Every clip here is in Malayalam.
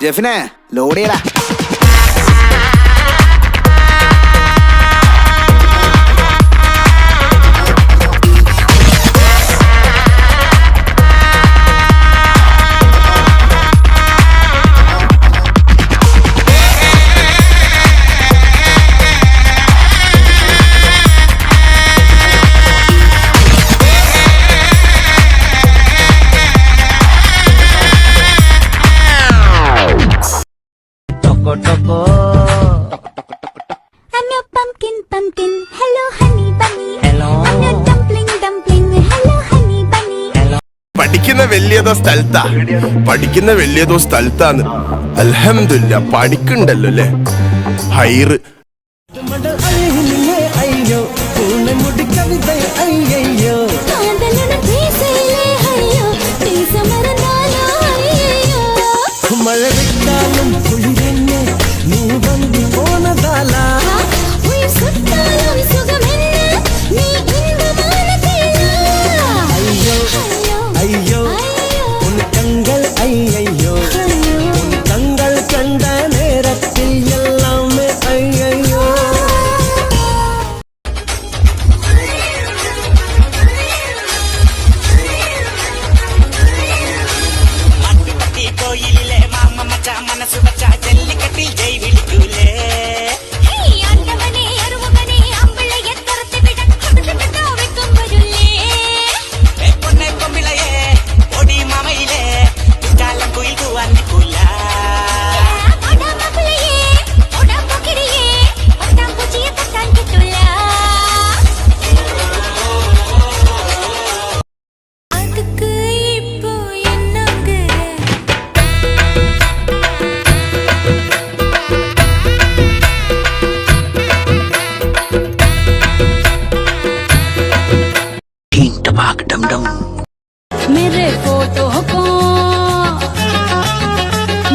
ജെഫിനെ ലോഡ് ചെയ്യടാ. I'm your pumpkin, pumpkin. Hello, honey bunny. Hello. I'm your dumpling, dumpling. Hello, honey bunny. Hello. പഠിക്കുന്ന വലിയതോ സ്ഥലത്താണ്. അൽഹംദുലില്ലാ പഠിക്കണ്ടല്ലോ അല്ലേ. ഹൈറ്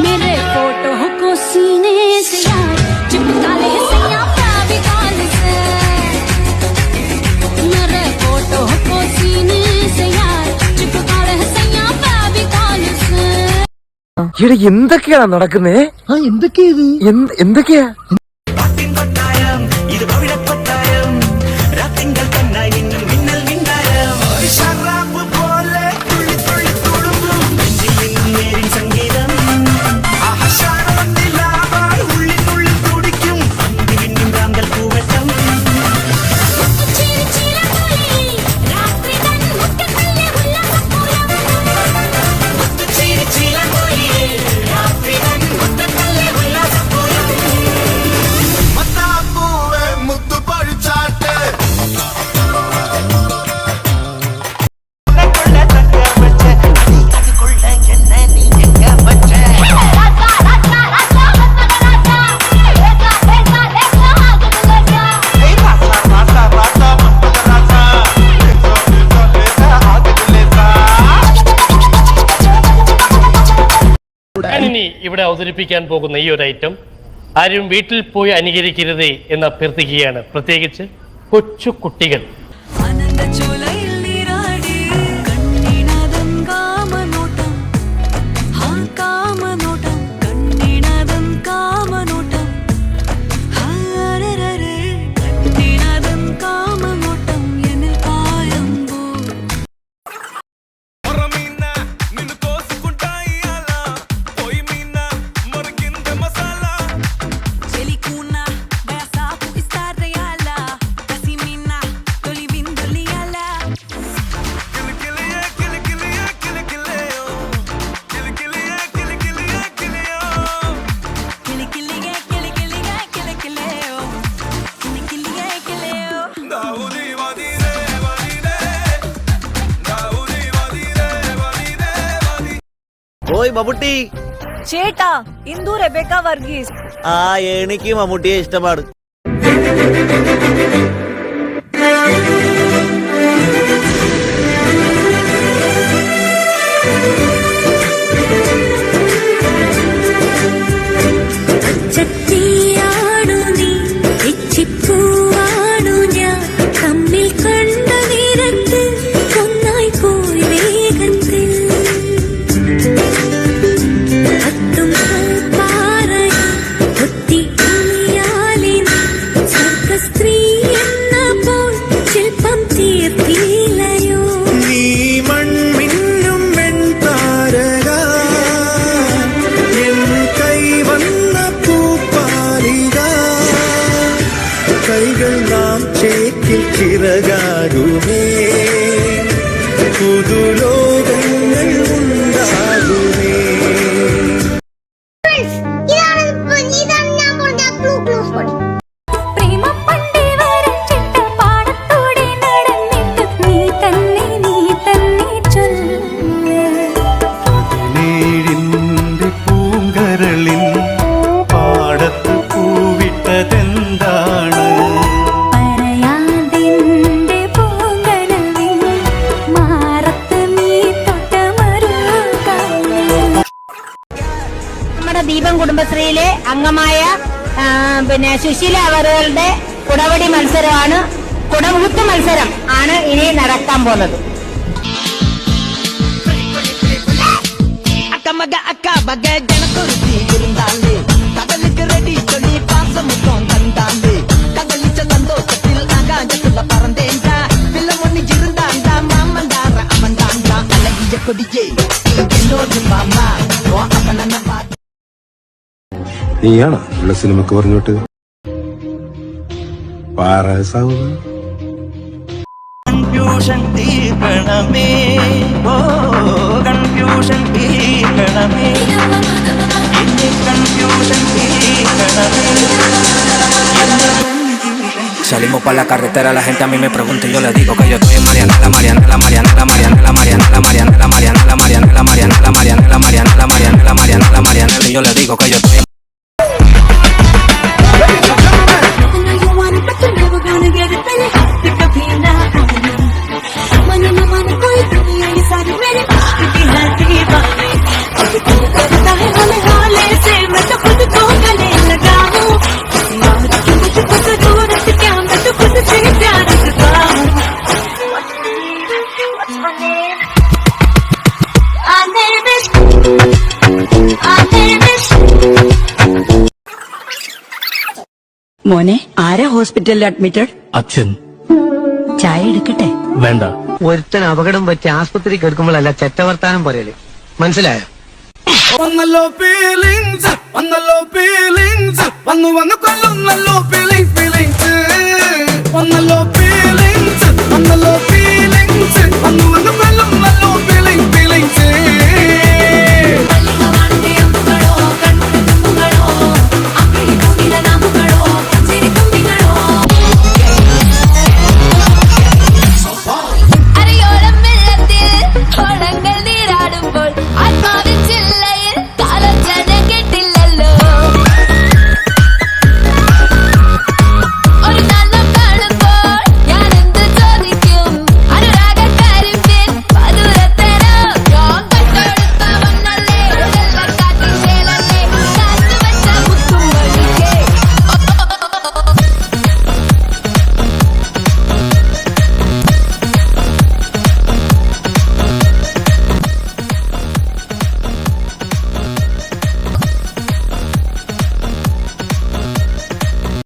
मेरे फोटो को सीने से यार चिपका ले सैया फेविकॉल से. मेरे फोटो को सीने से यार चिपका ले सैया फेविकॉल से. എന്തൊക്കെയാ നടക്കുന്നേ? എന്തൊക്കെയാ ഇനി ഇവിടെ അവതരിപ്പിക്കാൻ പോകുന്ന ഈ ഒരു ഐറ്റം ആരും വീട്ടിൽ പോയി അനുകരിക്കരുതേ എന്ന് അഭ്യർത്ഥിക്കുകയാണ്, പ്രത്യേകിച്ച് കൊച്ചു കുട്ടികൾ. ഓയ് മമ്മൂട്ടി. ചേട്ടാ, ഇന്ദു റെബേക്ക വർഗീസ്. എനിക്ക് മമ്മൂട്ടിയെ ഇഷ്ടമാണ്. तुम പുതുലോകങ്ങൾ ഉണ്ടാകുമേ. പ്രേമം പണ്ടേ വരച്ചിട്ട പാടത്തൂടെ നടന്നിട്ട് നീ തന്നെ ചൊല്ല്. നേരിന്റെ പൂങ്കരളിൻ പാടത്ത് പൂവിട്ടതെന്താണ്? പറയാതിന്റെ പൂങ്കനവിൽ മാറത്ത് നീ തൊട്ട മറുകാലേ. നമ്മുടെ ദീപം കുടുംബശ്രീയിലെ അംഗമായ സുശീല അവരുടെ കുടവടി മത്സരമാണ്, കുടമുഴുത്ത് മത്സരം ആണ് ഇനി നടക്കാൻ പോകുന്നത്. നീയാണോ ഉള്ള സിനിമക്ക് പറഞ്ഞോട്ട് പാറസാവുക? കൺഫ്യൂഷൻ തീർക്കണമേ, ഓ കൺഫ്യൂഷൻ തീർക്കണമേ, എന്റെ കൺഫ്യൂഷൻ തീർക്കണമേ. Salimos por la carretera, la gente a mí me pregunta y yo le digo que yo estoy en Mariana, la Mariana, la Mariana, la Mariana, la Mariana, la Mariana, la Mariana, la Mariana, la Mariana, la Mariana, la Mariana, la Mariana, la Mariana, la Mariana, y yo le digo que yo estoy en മോനെ, ആരാ ഹോസ്പിറ്റലിൽ അഡ്മിറ്റഡ്? അച്ഛൻ. ചായ എടുക്കട്ടെ? വേണ്ട. ഒരുത്തൻ അപകടം പറ്റി ആസ്പത്രി കിടക്കുമ്പോഴല്ല ചെറ്റവർത്താനം പറയല്, മനസ്സിലായോ? വന്നല്ലോ ഫീലിങ്സ്, വന്നല്ലോ ഫീലിങ്സ്, വന്നു വന്നു കൊല്ലുന്നല്ലോ ഫീലിങ്സ്, ഫീലിങ്സ് വന്നല്ലോ ഫീലിങ്സ്, വന്നല്ലോ ഫീലിങ്സ്, വന്നു വന്നു